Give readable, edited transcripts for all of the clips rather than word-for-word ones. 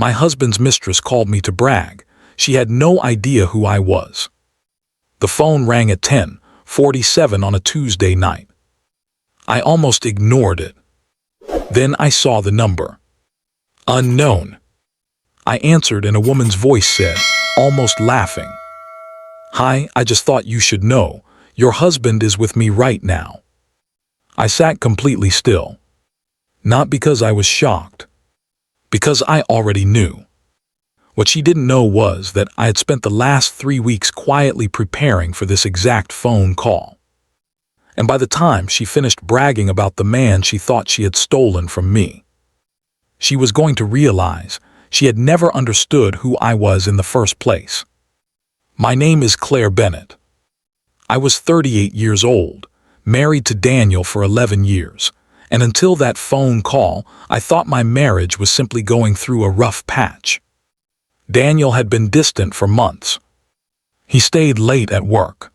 My husband's mistress called me to brag. She had no idea who I was. The phone rang at 10:47 on a Tuesday night. I almost ignored it. Then I saw the number. Unknown. I answered and a woman's voice said, almost laughing, "Hi, I just thought you should know. Your husband is with me right now." I sat completely still. Not because I was shocked. Because I already knew. What she didn't know was that I had spent the last 3 weeks quietly preparing for this exact phone call. And by the time she finished bragging about the man she thought she had stolen from me, she was going to realize she had never understood who I was in the first place. My name is Claire Bennett. I was 38 years old, married to Daniel for 11 years, and until that phone call, I thought my marriage was simply going through a rough patch. Daniel had been distant for months. He stayed late at work.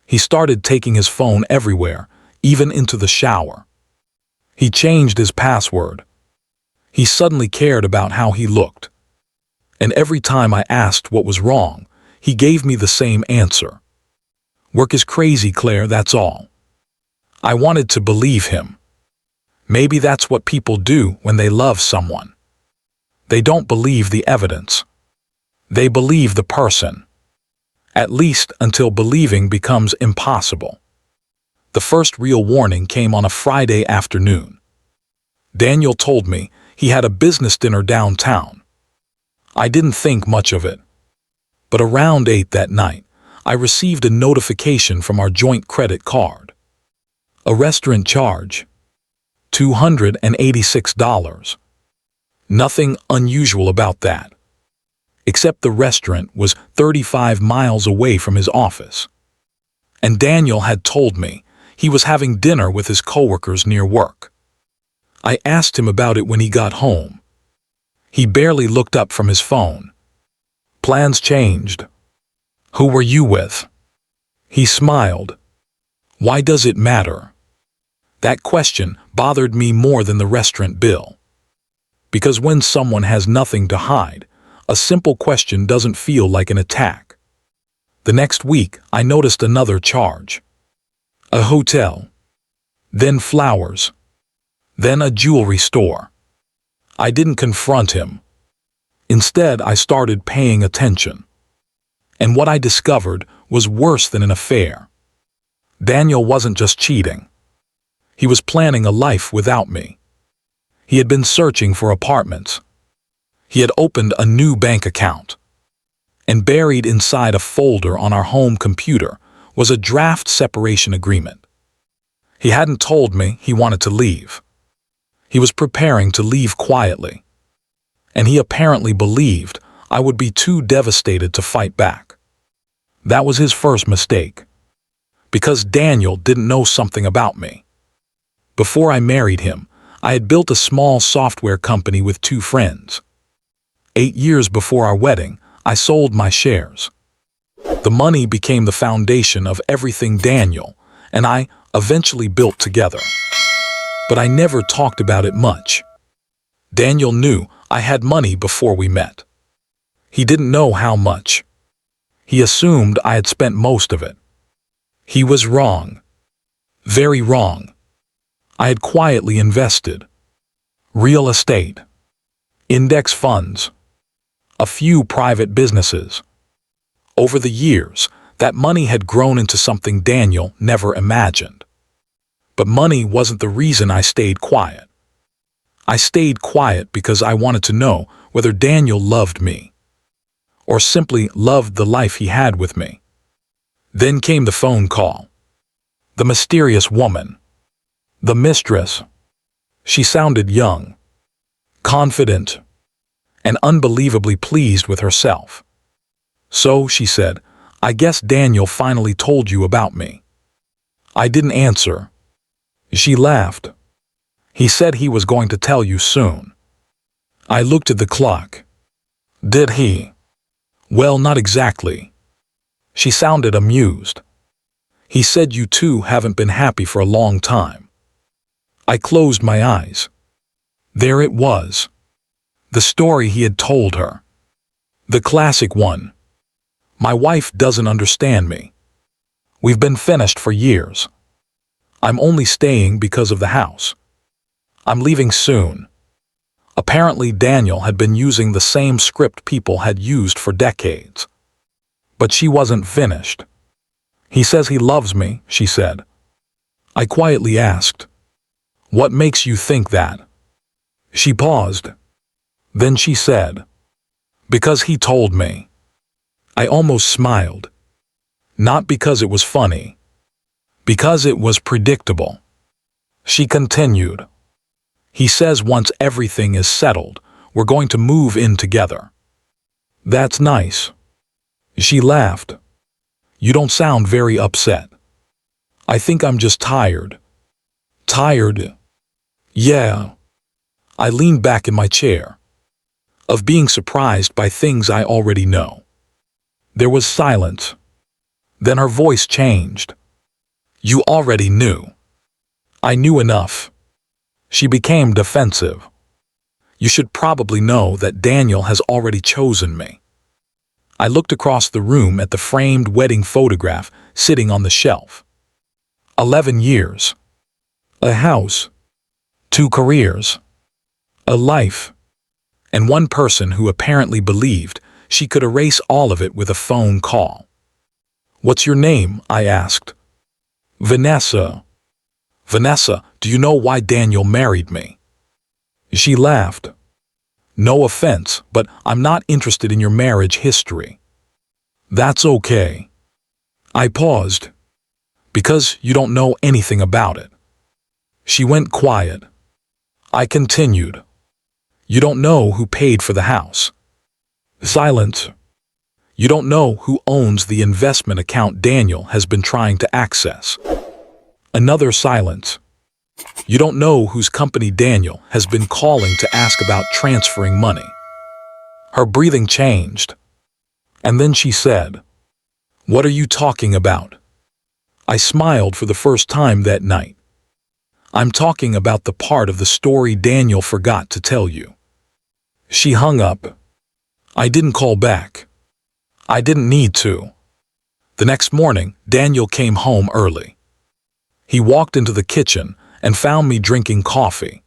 He started taking his phone everywhere, even into the shower. He changed his password. He suddenly cared about how he looked. And every time I asked what was wrong, he gave me the same answer. "Work is crazy, Claire, that's all." I wanted to believe him. Maybe that's what people do when they love someone. They don't believe the evidence. They believe the person. At least until believing becomes impossible. The first real warning came on a Friday afternoon. Daniel told me he had a business dinner downtown. I didn't think much of it. But around 8 that night, I received a notification from our joint credit card. A restaurant charge. $286. Nothing unusual about that. Except the restaurant was 35 miles away from his office. And Daniel had told me he was having dinner with his coworkers near work. I asked him about it when he got home. He barely looked up from his phone. "Plans changed." "Who were you with?" He smiled. "Why does it matter?" That question bothered me more than the restaurant bill. Because when someone has nothing to hide, a simple question doesn't feel like an attack. The next week, I noticed another charge. A hotel. Then flowers. Then a jewelry store. I didn't confront him. Instead, I started paying attention. And what I discovered was worse than an affair. Daniel wasn't just cheating. He was planning a life without me. He had been searching for apartments. He had opened a new bank account. And buried inside a folder on our home computer was a draft separation agreement. He hadn't told me he wanted to leave. He was preparing to leave quietly. And he apparently believed I would be too devastated to fight back. That was his first mistake. Because Daniel didn't know something about me. Before I married him, I had built a small software company with 2 friends. 8 years before our wedding, I sold my shares. The money became the foundation of everything Daniel and I eventually built together. But I never talked about it much. Daniel knew I had money before we met. He didn't know how much. He assumed I had spent most of it. He was wrong. Very wrong. I had quietly invested. Real estate. Index funds. A few private businesses. Over the years, that money had grown into something Daniel never imagined. But money wasn't the reason I stayed quiet. I stayed quiet because I wanted to know whether Daniel loved me. Or simply loved the life he had with me. Then came the phone call. The mysterious woman. The mistress. She sounded young, confident, and unbelievably pleased with herself. "So," she said, "I guess Daniel finally told you about me." I didn't answer. She laughed. "He said he was going to tell you soon." I looked at the clock. "Did he?" "Well, not exactly." She sounded amused. "He said you two haven't been happy for a long time." I closed my eyes. There it was. The story he had told her. The classic one. My wife doesn't understand me. We've been finished for years. I'm only staying because of the house. I'm leaving soon. Apparently Daniel had been using the same script people had used for decades. But she wasn't finished. He says he loves me, she said. I quietly asked, "What makes you think that?" She paused. Then she said, "Because he told me." I almost smiled. Not because it was funny. Because it was predictable. She continued, "He says once everything is settled, we're going to move in together." That's nice. She laughed. You don't sound very upset. I think I'm just tired. Tired? Yeah. I leaned back in my chair. Of being surprised by things I already know. There was silence. Then her voice changed. You already knew. I knew enough. She became defensive. You should probably know that Daniel has already chosen me. I looked across the room at the framed wedding photograph sitting on the shelf. 11 years. A house. 2 careers. A life. And one person who apparently believed she could erase all of it with a phone call. What's your name? I asked. Vanessa. Vanessa, do you know why Daniel married me? She laughed. No offense, but I'm not interested in your marriage history. That's okay. I paused. Because you don't know anything about it. She went quiet. I continued. You don't know who paid for the house. Silence. You don't know who owns the investment account Daniel has been trying to access. Another silence. You don't know whose company Daniel has been calling to ask about transferring money. Her breathing changed. And then she said, "What are you talking about?" I smiled for the first time that night. I'm talking about the part of the story Daniel forgot to tell you. She hung up. I didn't call back. I didn't need to. The next morning, Daniel came home early. He walked into the kitchen and found me drinking coffee.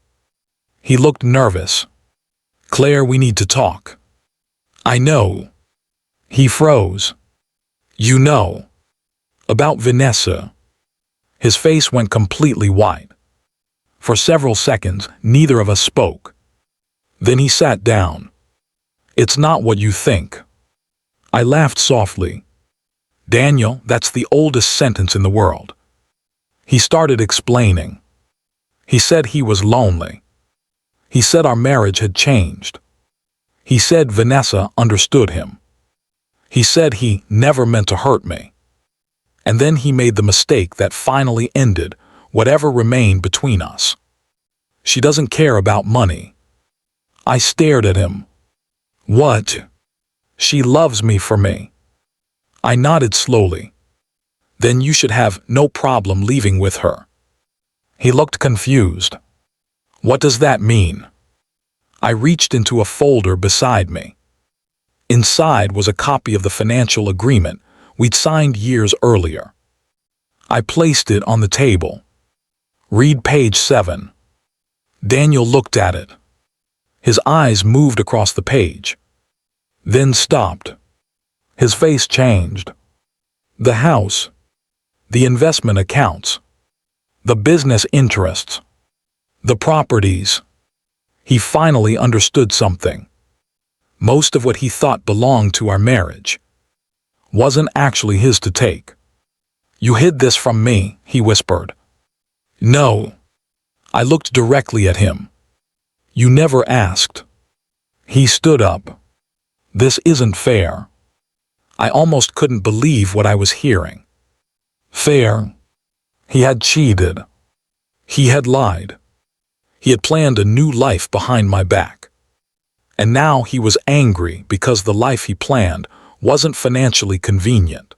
He looked nervous. "Claire, we need to talk." "I know." He froze. "You know." "About Vanessa." His face went completely white. For several seconds, neither of us spoke. Then he sat down. "It's not what you think." I laughed softly. "Daniel, that's the oldest sentence in the world." He started explaining. He said he was lonely. He said our marriage had changed. He said Vanessa understood him. He said he never meant to hurt me. And then he made the mistake that finally ended whatever remained between us. She doesn't care about money. I stared at him. What? She loves me for me. I nodded slowly. Then you should have no problem leaving with her. He looked confused. What does that mean? I reached into a folder beside me. Inside was a copy of the financial agreement we'd signed years earlier. I placed it on the table. Read page 7. Daniel looked at it. His eyes moved across the page. Then stopped. His face changed. The house. The investment accounts. The business interests. The properties. He finally understood something. Most of what he thought belonged to our marriage wasn't actually his to take. You hid this from me, he whispered. No. I looked directly at him. You never asked. He stood up. This isn't fair. I almost couldn't believe what I was hearing. Fair? He had cheated. He had lied. He had planned a new life behind my back. And now he was angry because the life he planned wasn't financially convenient.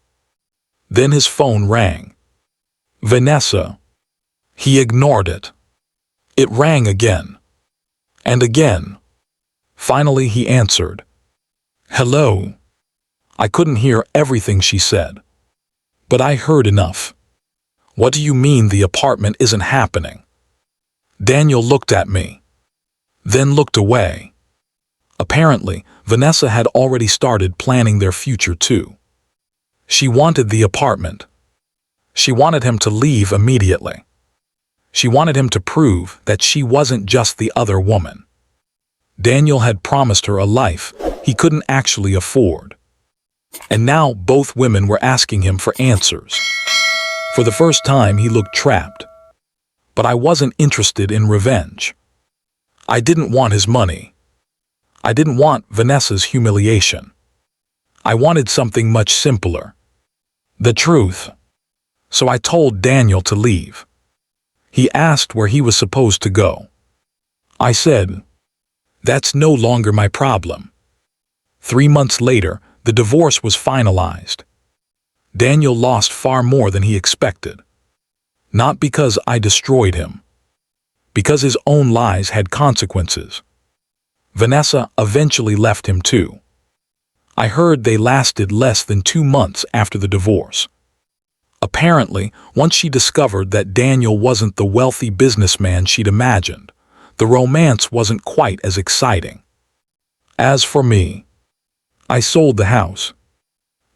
Then his phone rang. Vanessa. He ignored it. It rang again. And again. Finally, he answered. Hello. I couldn't hear everything she said, but I heard enough. What do you mean the apartment isn't happening? Daniel looked at me, then looked away. Apparently, Vanessa had already started planning their future too. She wanted the apartment. She wanted him to leave immediately. She wanted him to prove that she wasn't just the other woman. Daniel had promised her a life he couldn't actually afford. And now both women were asking him for answers. For the first time, he looked trapped. But I wasn't interested in revenge. I didn't want his money. I didn't want Vanessa's humiliation. I wanted something much simpler. The truth. So I told Daniel to leave. He asked where he was supposed to go. I said, "That's no longer my problem." 3 months later, the divorce was finalized. Daniel lost far more than he expected. Not because I destroyed him. Because his own lies had consequences. Vanessa eventually left him too. I heard they lasted less than 2 months after the divorce. Apparently, once she discovered that Daniel wasn't the wealthy businessman she'd imagined, the romance wasn't quite as exciting. As for me, I sold the house,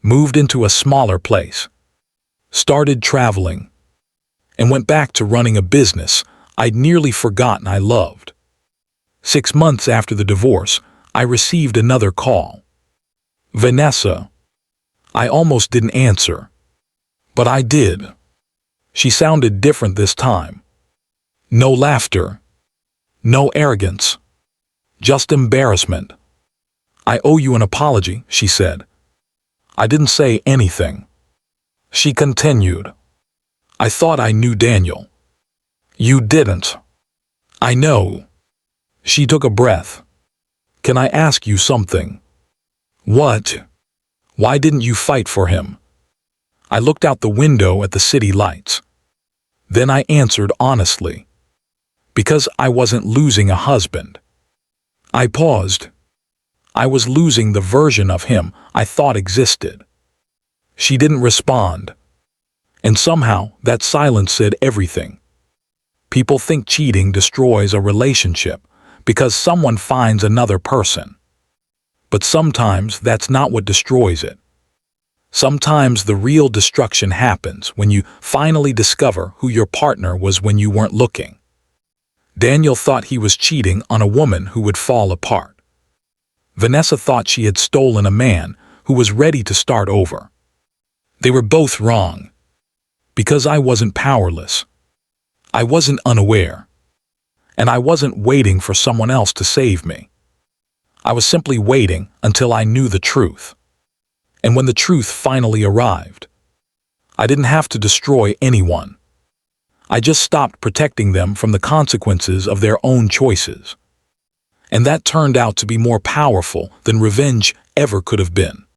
moved into a smaller place, started traveling, and went back to running a business I'd nearly forgotten I loved. 6 months after the divorce, I received another call. Vanessa. I almost didn't answer. But I did. She sounded different this time. No laughter. No arrogance. Just embarrassment. I owe you an apology, she said. I didn't say anything. She continued. I thought I knew Daniel. You didn't. I know. She took a breath. Can I ask you something? What? Why didn't you fight for him? I looked out the window at the city lights. Then I answered honestly. Because I wasn't losing a husband. I paused. I was losing the version of him I thought existed. She didn't respond. And somehow that silence said everything. People think cheating destroys a relationship because someone finds another person. But sometimes that's not what destroys it. Sometimes the real destruction happens when you finally discover who your partner was when you weren't looking. Daniel thought he was cheating on a woman who would fall apart. Vanessa thought she had stolen a man who was ready to start over. They were both wrong. Because I wasn't powerless. I wasn't unaware. And I wasn't waiting for someone else to save me. I was simply waiting until I knew the truth. And when the truth finally arrived, I didn't have to destroy anyone. I just stopped protecting them from the consequences of their own choices. And that turned out to be more powerful than revenge ever could have been.